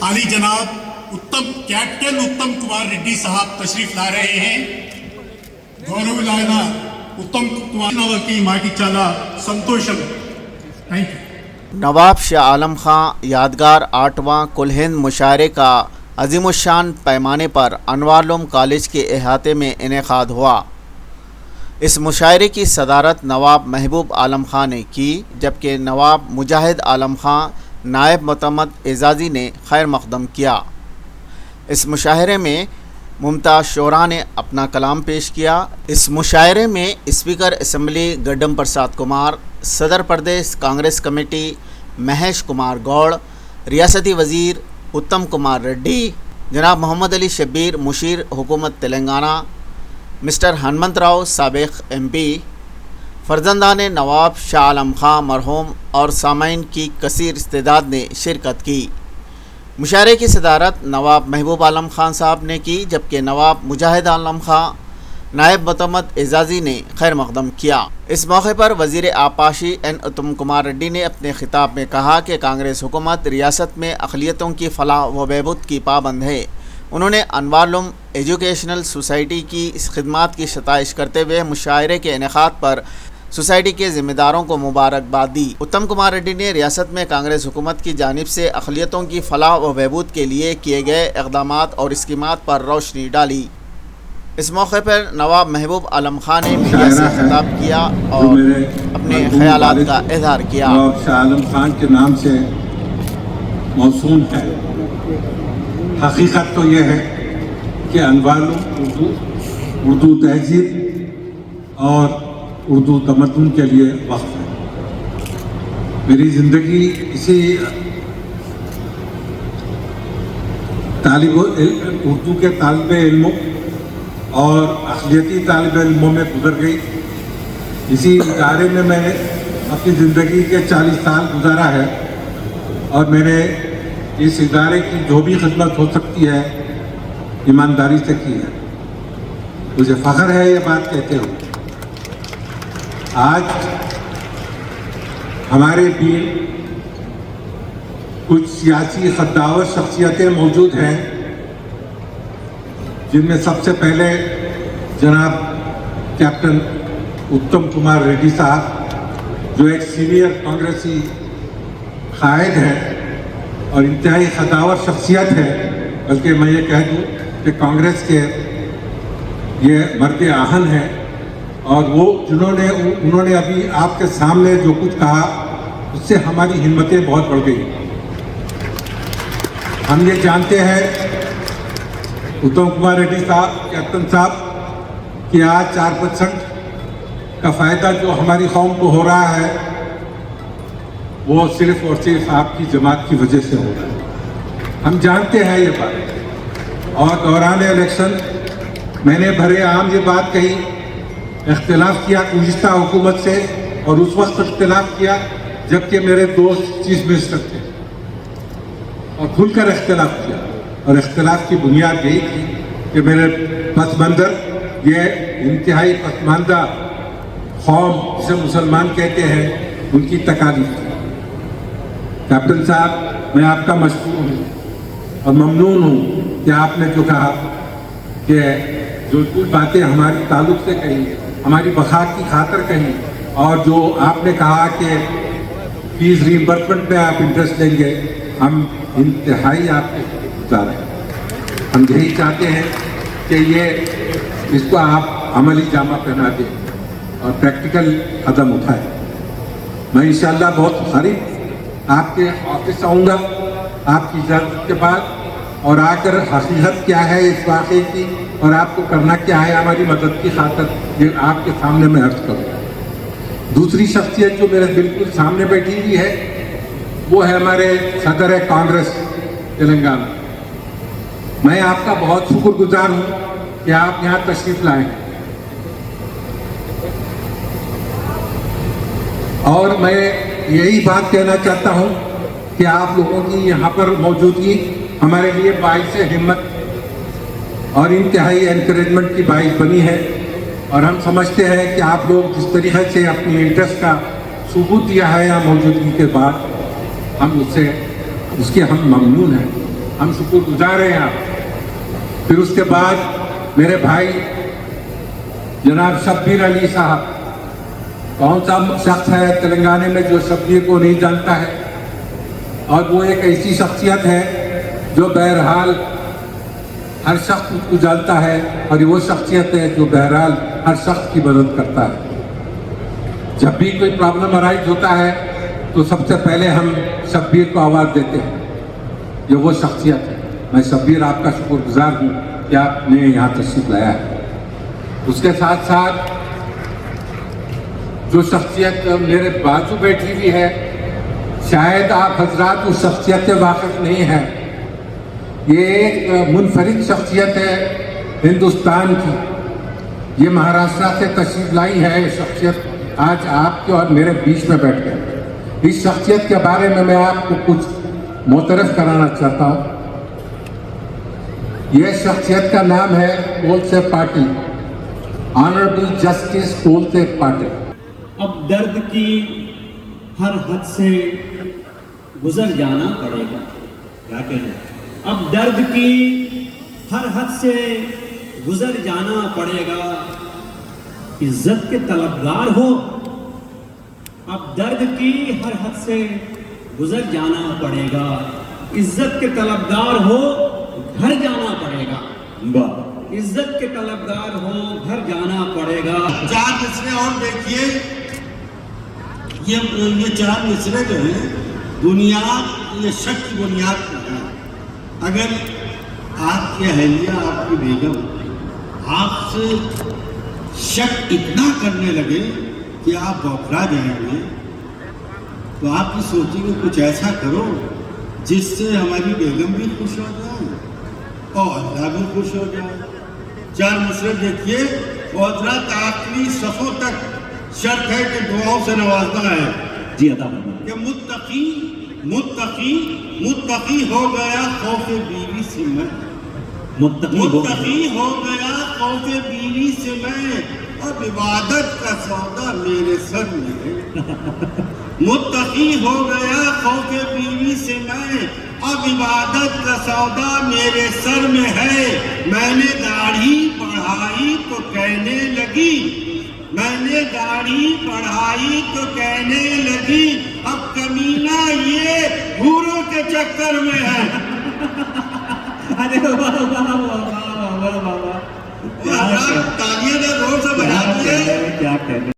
आली जनाब कैप्टन उत्तम कुमार रेड्डी साहब तशरीफ ला रहे हैं. गौरवलायना उत्तम कुमार की माटी चाला संतोषम. Thank you. नवाब शाह आलम खां यादगार 8वां कुल हिंद मुशायरे का अजीमुशान पैमाने पर अनवारुल्लाह कॉलेज के अहाते में इनेकाद हुआ. इस मुशायरे की सदारत नवाब महबूब आलम खां ने की, जबकि नवाब मुजाहिद आलम खां नायब मोतमद एजाज़ी ने खैर मकदम किया. इस मुशायरे में मुमताज़ शोरा ने अपना कलाम पेश किया. इस मुशायरे में स्पीकर असम्बली गड्डम प्रसाद कुमार, सदर प्रदेश कांग्रेस कमेटी महेश कुमार गौड़, रियासती वज़ीर उत्तम कुमार रेड्डी, जनाब मोहम्मद अली शब्बीर मुशीर हुकूमत तेलंगाना, मिस्टर हनुमंत राव साबिक MP, फर्जंदान नवाब शाह आलम खां मरहूम और सामाइन की कसीर इस्तेदाद ने शिरकत की. मुशायरे की सदारत नवाब महबूब आलम खान साहब ने की, जबकि नवाब मुजाहिद आलम खां नायब मोतमद एजाज़ी ने खैर मकदम किया. इस मौके पर वज़ीर आपाशी उत्तम कुमार रेड्डी ने अपने खिताब में कहा कि कांग्रेस हुकूमत रियासत में अक़लियतों की फलाह व बहबूद की पाबंद है. उन्होंने अनवारुल्लाह एजुकेशनल सोसाइटी की इस खिदमात की सताइश करते हुए मुशायरे के इनेकाद पर सोसाइटी के ज़िम्मेदारों को मुबारकबाद दी. उत्तम कुमार रेड्डी ने रियासत में कांग्रेस हुकूमत की जानिब से अक़लियतों की फलाह व बहबूद के लिए किए गए इक़दामात और स्कीमात पर रोशनी डाली. इस मौके पर नवाब महबूब आलम खान ने मीडिया से खिताब किया और अपने ख़यालात का इज़हार किया. नवाब शाह आलम खान के नाम से मौसूम है. हकीकत तो ये है कि अनवारुल्लाह उर्दू तहजीब और उर्दू तमद्दुन के लिए वक्त है. मेरी ज़िंदगी इसी उर्दू के तालिब इल्मों और अक़लियती तालिब इल्मों में गुजर गई. इसी इदारे में मैंने अपनी ज़िंदगी के 40 साल गुजारा है और मैंने इस इदारे की जो भी खिदमत हो सकती है ईमानदारी से की है. मुझे फ़ख्र है ये बात कहते हुए. आज हमारे बीच कुछ सियासी खद्दावर शख्सियतें मौजूद हैं, जिनमें सबसे पहले जनाब कैप्टन उत्तम कुमार रेड्डी साहब, जो एक सीनियर कांग्रेसी कायद हैं और इंतहाई खद्दावर शख्सियत है. बल्कि मैं ये कह दूँ कि कांग्रेस के ये मर्द आहन हैं और वो उन्होंने अभी आपके सामने जो कुछ कहा उससे हमारी हिम्मतें बहुत बढ़ गई. हम ये जानते हैं उत्तम कुमार रेड्डी साहब, कैप्टन साहब, कि आज 4% का फ़ायदा जो हमारी कौम को हो रहा है वो सिर्फ और सिर्फ आपकी जमात की वजह से हो रहा है. हम जानते हैं ये बात. और दौरान इलेक्शन मैंने भरे आम ये बात कही, इख्तिलाफ किया गुज़िश्ता हुकूमत से, और उस वक्त इख्तिलाफ किया जबकि मेरे दोस्त चीफ मिनिस्टर थे, और खुलकर इख्तिलाफ किया. और इख्तिलाफ की बुनियाद यही थी कि मेरे पस मंज़र, ये इंतहाई पसमानदा कौम जिसे मुसलमान कहते हैं, उनकी तकालीफ थी. कैप्टन साहब, मैं आपका मशकूर हूँ और ममनून हूँ कि आपने जो कहा कि जो कुछ बातें हमारी ताल्लुक़ से कही, हमारी बखा की खातर कही, और जो आपने कहा कि फीस रीइंबर्समेंट में आप इंटरेस्ट लेंगे, हम इंतहाई आपके गुजार हैं. हम यही चाहते हैं कि ये इसको आप अमली जामा पहना दें और प्रैक्टिकल कदम उठाएं. मैं इंशाअल्लाह बहुत करीब आपके ऑफिस आऊँगा आपकी इजाज़त के बाद, और आकर हकीकत क्या है इस वाक़े की और आपको करना क्या है हमारी मदद की खातिर, ये आपके सामने मैं अर्ज करूँ. दूसरी शख्सियत जो मेरे बिल्कुल सामने बैठी हुई है वो है हमारे सदर कांग्रेस तेलंगाना. मैं आपका बहुत शुक्रगुजार हूँ कि आप यहाँ तशरीफ़ लाए. और मैं यही बात कहना चाहता हूँ कि आप लोगों की यहाँ पर मौजूदगी हमारे लिए बाइस हिम्मत और इंतहाई एनकरेजमेंट की बाइस बनी है. और हम समझते हैं कि आप लोग जिस तरीके से अपनी इंटरेस्ट का सबूत दिया है यहाँ मौजूदगी के बाद, हम उसके हम ममनून हैं. हम शुक्रगुजार हैं आप। फिर उसके बाद मेरे भाई जनाब शब्बीर अली साहब, कौन सा शख्स है तेलंगाना में जो शब्बीर को नहीं जानता है, और वो एक ऐसी शख्सियत है जो बहरहाल हर शख्स उसको जानता है, और वो शख्सियत है जो बहरहाल हर शख्स की मदद करता है। जब भी कोई प्रॉब्लम अराइज होता है तो सबसे पहले हम शब्बीर को आवाज़ देते हैं, ये वो शख्सियत है। मैं शब्बीर आपका शुक्रगुजार हूँ कि आपने यहाँ तशरीफ लाया है। उसके साथ साथ जो शख्सियत मेरे बाजू बैठी हुई है, शायद आप हजरात उस शख्सियत से वाकिफ नहीं हैं। ये एक मुनफरिद शख्सियत है हिंदुस्तान की। ये महाराष्ट्र से तशरीफ लाई है ये शख्सियत, आज आपके और मेरे बीच में बैठ गए। इस शख्सियत के बारे में मैं आपको कुछ मोतरफ कराना चाहता हूँ। यह शख्सियत का नाम है कोलसे पाटिल, ऑनरेबल जस्टिस कोलसे पाटिल। अब दर्द की हर हद से गुजर जाना पड़ेगा। क्या कहें? अब दर्द की हर हद से गुजर जाना पड़ेगा। इज्जत के तलबगार हो, अब दर्द की हर हद से गुजर जाना पड़ेगा। इज्जत के तलबगार हो, घर जाना पड़ेगा। इज्जत के तलबगार हो, घर जाना पड़ेगा। 4 मिसरे और देखिए, ये 4 मिसरे जो हैं बुनियाद, ये शक की बुनियाद पर हैं। अगर आपकी अहलिया, आपकी बेगम आपसे शक इतना करने लगे कि आप बौखला जाएंगे, तो आप ये सोचेंगे कुछ ऐसा करो जिससे हमारी बेगम भी खुश हो जाए और अल्लाह भी खुश हो जाए। 4 मिसरे देखिए, और हज़रत आखिरी सफ़ों तक शर्त है कि दुआओं से नवाजना है। जी अता कि मुत्तकी मुत्तकी मुत्तकी हो गया खौफे बीवी से मैं, मुत्तकी हो गया खौफे बीवी से मैं, अब इबादत का सौदा मेरे सर में है। मुत्तकी हो गया खौफे बीवी से मैं, अब इबादत का सौदा मेरे सर में है। मैंने दाढ़ी बढ़ाई तो कहने लगी, मैंने दाढ़ी बढ़ाई तो कहने लगी, अब कमीना ये भूरों के चक्कर में है। अरे वाह वाह वाह वाह वाह वाह वाह, तालियां जोर से बजाती है। क्या कहने